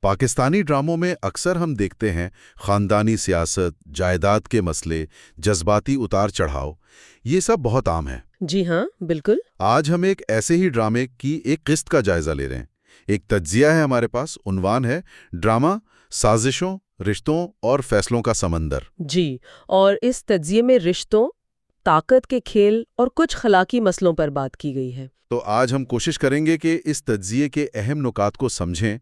پاکستانی ڈراموں میں اکثر ہم دیکھتے ہیں خاندانی سیاست، جائیداد کے مسئلے، جذباتی اتار چڑھاؤ، یہ سب بہت عام ہے۔ جی ہاں، بالکل۔ آج ہم ایک ایسے ہی ڈرامے کی ایک قسط کا جائزہ لے رہے ہیں۔ ایک تجزیہ ہے ہمارے پاس، عنوان ہے ڈرامہ سازشوں، رشتوں اور فیصلوں کا سمندر۔ جی، اور اس تجزیے میں رشتوں، طاقت کے کھیل اور کچھ اخلاقی مسئلوں پر بات کی گئی ہے۔ تو آج ہم کوشش کریں گے کہ اس تجزیے کے اہم نکات کو سمجھیں،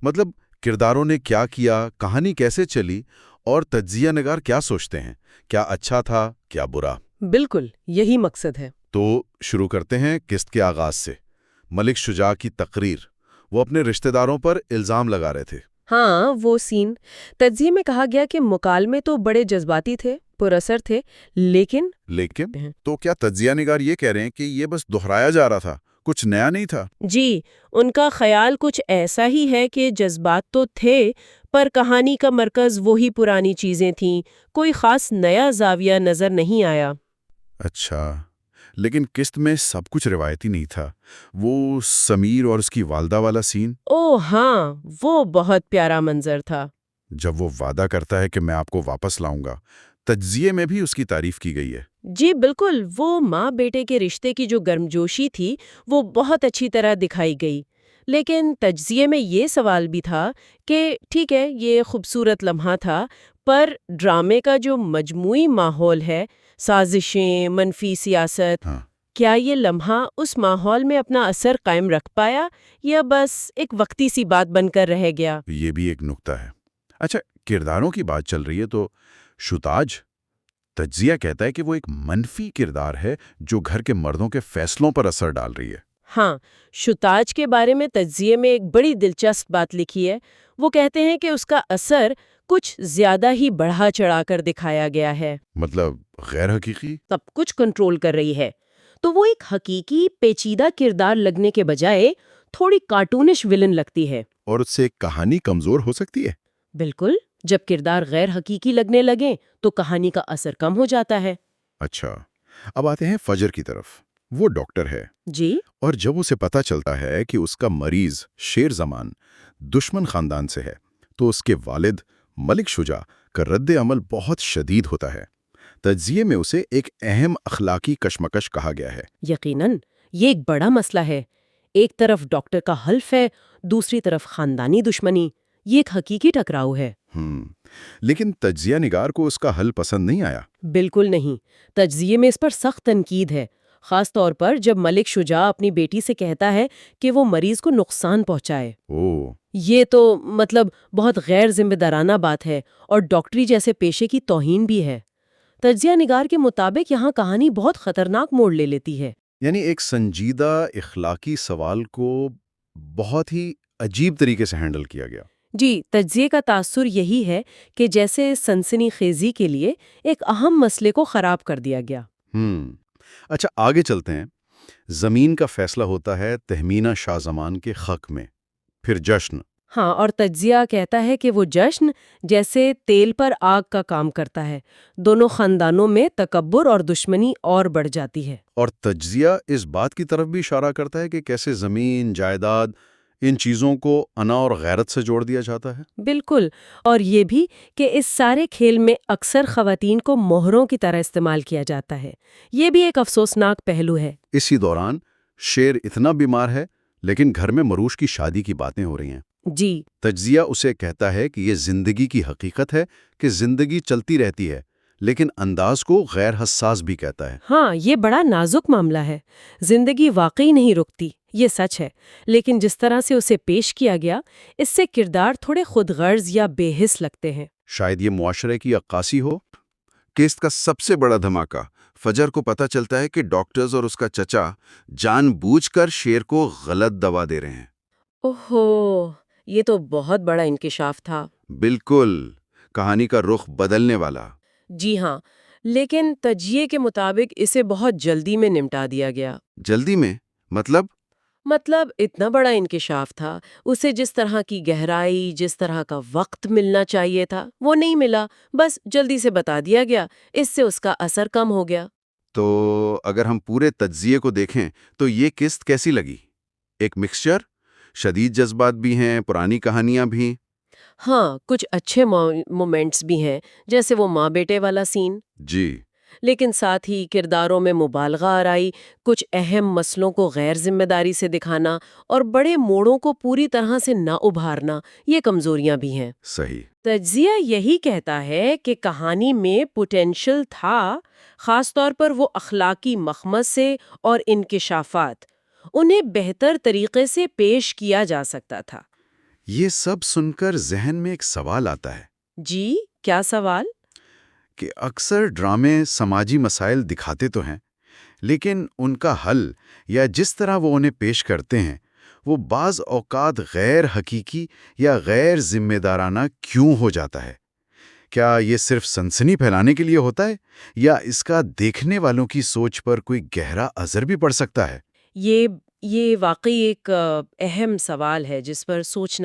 مطلب کرداروں نے کیا کیا، کہانی کیسے چلی، اور تجزیہ نگار کیا سوچتے ہیں، کیا اچھا تھا، کیا برا۔ بالکل، یہی مقصد ہے۔ تو شروع کرتے ہیں قسط کے آغاز سے۔ ملک شجاع کی تقریر، وہ اپنے رشتہ داروں پر الزام لگا رہے تھے۔ ہاں، وہ سین تجزیے میں کہا گیا کہ مکالمے تو بڑے جذباتی تھے، پر اثر تھے، لیکن تو کیا تجزیہ نگار یہ کہہ رہے ہیں کہ یہ بس دہرایا جا رہا تھا، کچھ نیا نہیں تھا؟ جی، ان کا خیال کچھ ایسا ہی ہے کہ جذبات تو تھے، پر کہانی کا مرکز وہی پرانی چیزیں تھیں، کوئی خاص نیا زاویہ نظر نہیں آیا۔ اچھا، لیکن قسط میں سب کچھ روایتی نہیں تھا۔ وہ سمیر اور اس کی والدہ والا سین، او ہاں، وہ بہت پیارا منظر تھا۔ جب وہ وعدہ کرتا ہے کہ میں آپ کو واپس لاؤں گا، تجزیے میں بھی اس کی تعریف کی گئی ہے۔ جی بالکل، وہ ماں بیٹے کے رشتے کی جو گرمجوشی تھی وہ بہت اچھی طرح دکھائی گئی، لیکن تجزیے میں یہ سوال بھی تھا کہ ٹھیک ہے، یہ خوبصورت لمحہ تھا، پر ڈرامے کا جو مجموعی ماحول ہے، سازشیں، منفی سیاست، کیا یہ لمحہ اس ماحول میں اپنا اثر قائم رکھ پایا یا بس ایک وقتی سی بات بن کر رہ گیا؟ یہ بھی ایک نکتہ ہے۔ اچھا، کرداروں کی بات چل رہی ہے تو شوتاج، تجزیہ کہتا ہے کہ وہ ایک منفی کردار ہے جو گھر کے مردوں کے فیصلوں پر اثر ڈال رہی ہے۔ ہاں، شوتاج کے بارے میں تجزیے میں ایک بڑی دلچسپ بات لکھی ہے۔ وہ کہتے ہیں کہ اس کا اثر کچھ زیادہ ہی بڑھا چڑھا کر دکھایا گیا ہے۔ مطلب غیر حقیقی؟ سب کچھ کنٹرول کر رہی ہے، تو وہ ایک حقیقی پیچیدہ کردار لگنے کے بجائے تھوڑی کارٹونش ولن لگتی ہے۔ اور اس سے کہانی کمزور ہو سکتی ہے۔ بالکل، جب کردار غیر حقیقی لگنے لگیں تو کہانی کا اثر کم ہو جاتا ہے۔ اچھا، اب آتے ہیں فجر کی طرف۔ وہ ڈاکٹر ہے، جی، اور جب اسے پتا چلتا ہے کہ اس کا مریض شیر زمان دشمن خاندان سے ہے، تو اس کے والد ملک شجاع کا رد عمل بہت شدید ہوتا ہے۔ تجزیے میں اسے ایک اہم اخلاقی کشمکش کہا گیا ہے۔ یقیناً یہ ایک بڑا مسئلہ ہے۔ ایک طرف ڈاکٹر کا حلف ہے، دوسری طرف خاندانی دشمنی، یہ ایک حقیقی ٹکراؤ ہے۔ لیکن تجزیہ نگار کو اس کا حل پسند نہیں آیا۔ بالکل نہیں، تجزیے میں اس پر سخت تنقید ہے، خاص طور پر جب ملک شجاع اپنی بیٹی سے کہتا ہے کہ وہ مریض کو نقصان پہنچائے۔ یہ تو بہت غیر ذمہ دارانہ بات ہے اور ڈاکٹری جیسے پیشے کی توہین بھی ہے۔ تجزیہ نگار کے مطابق یہاں کہانی بہت خطرناک موڑ لے لیتی ہے۔ یعنی ایک سنجیدہ اخلاقی سوال کو بہت ہی عجیب طریقے سے ہینڈل کیا گیا۔ جی، تجزیے کا تاثر یہی ہے کہ جیسے سنسنی خیزی کے لیے ایک اہم مسئلے کو خراب کر دیا گیا۔ اچھا، آگے چلتے ہیں۔ زمین کا فیصلہ ہوتا ہے تہمینہ شاہ زمان کے حق میں، پھر جشن۔ ہاں، اور تجزیہ کہتا ہے کہ وہ جشن جیسے تیل پر آگ کا کام کرتا ہے، دونوں خاندانوں میں تکبر اور دشمنی اور بڑھ جاتی ہے۔ اور تجزیہ اس بات کی طرف بھی اشارہ کرتا ہے کہ کیسے زمین، جائیداد، ان چیزوں کو انا اور غیرت سے جوڑ دیا جاتا ہے۔ بالکل، اور یہ بھی کہ اس سارے کھیل میں اکثر خواتین کو مہروں کی طرح استعمال کیا جاتا ہے، یہ بھی ایک افسوسناک پہلو ہے۔ اسی دوران شیر اتنا بیمار ہے، لیکن گھر میں مروش کی شادی کی باتیں ہو رہی ہیں۔ جی، تجزیہ اسے کہتا ہے کہ یہ زندگی کی حقیقت ہے کہ زندگی چلتی رہتی ہے، لیکن انداز کو غیر حساس بھی کہتا ہے۔ ہاں، یہ بڑا نازک معاملہ ہے۔ زندگی واقعی نہیں رکتی، یہ سچ ہے، لیکن جس طرح سے اسے پیش کیا گیا، اس سے کردار تھوڑے خود غرض یا بے حس لگتے ہیں۔ شاید یہ معاشرے کی عکاسی ہو۔ قسط کا سب سے بڑا دھماکہ فجر کو پتہ چلتا ہے کہ ڈاکٹرز اور اس کا چچا جان بوجھ کر شیر کو غلط دوا دے رہے ہیں۔ اوہو، یہ تو بہت بڑا انکشاف تھا۔ بالکل، کہانی کا رخ بدلنے والا۔ جی ہاں، لیکن تجزیے کے مطابق اسے بہت جلدی میں نمٹا دیا گیا۔ جلدی میں؟ مطلب اتنا بڑا انکشاف تھا، اسے جس طرح کی گہرائی، جس طرح کا وقت ملنا چاہیے تھا وہ نہیں ملا، بس جلدی سے بتا دیا گیا، اس سے اس کا اثر کم ہو گیا۔ تو اگر ہم پورے تجزیے کو دیکھیں تو یہ قسط کیسی لگی؟ ایک مکسچر شدید جذبات بھی ہیں، پرانی کہانیاں بھی۔ ہاں، کچھ اچھے مومنٹس بھی ہیں، جیسے وہ ماں بیٹے والا سین، جی، لیکن ساتھ ہی کرداروں میں مبالغہ آرائی، کچھ اہم مسئلوں کو غیر ذمہ داری سے دکھانا اور بڑے موڑوں کو پوری طرح سے نہ ابھارنا، یہ کمزوریاں بھی ہیں۔ صحیح۔ تجزیہ یہی کہتا ہے کہ کہانی میں پوٹینشل تھا، خاص طور پر وہ اخلاقی مخمص سے اور انکشافات، انہیں بہتر طریقے سے پیش کیا جا سکتا تھا۔ یہ سب سن کر ذہن میں ایک سوال آتا ہے جی، کیا سوال؟ کہ اکثر ڈرامے سماجی مسائل دکھاتے تو ہیں، لیکن ان کا حل یا جس طرح وہ انہیں پیش کرتے ہیں وہ بعض اوقات غیر حقیقی یا غیر ذمہ دارانہ کیوں ہو جاتا ہے؟ کیا یہ صرف سنسنی پھیلانے کے لیے ہوتا ہے یا اس کا دیکھنے والوں کی سوچ پر کوئی گہرا اثر بھی پڑ سکتا ہے؟ یہ واقعی ایک اہم سوال ہے جس پر سوچنا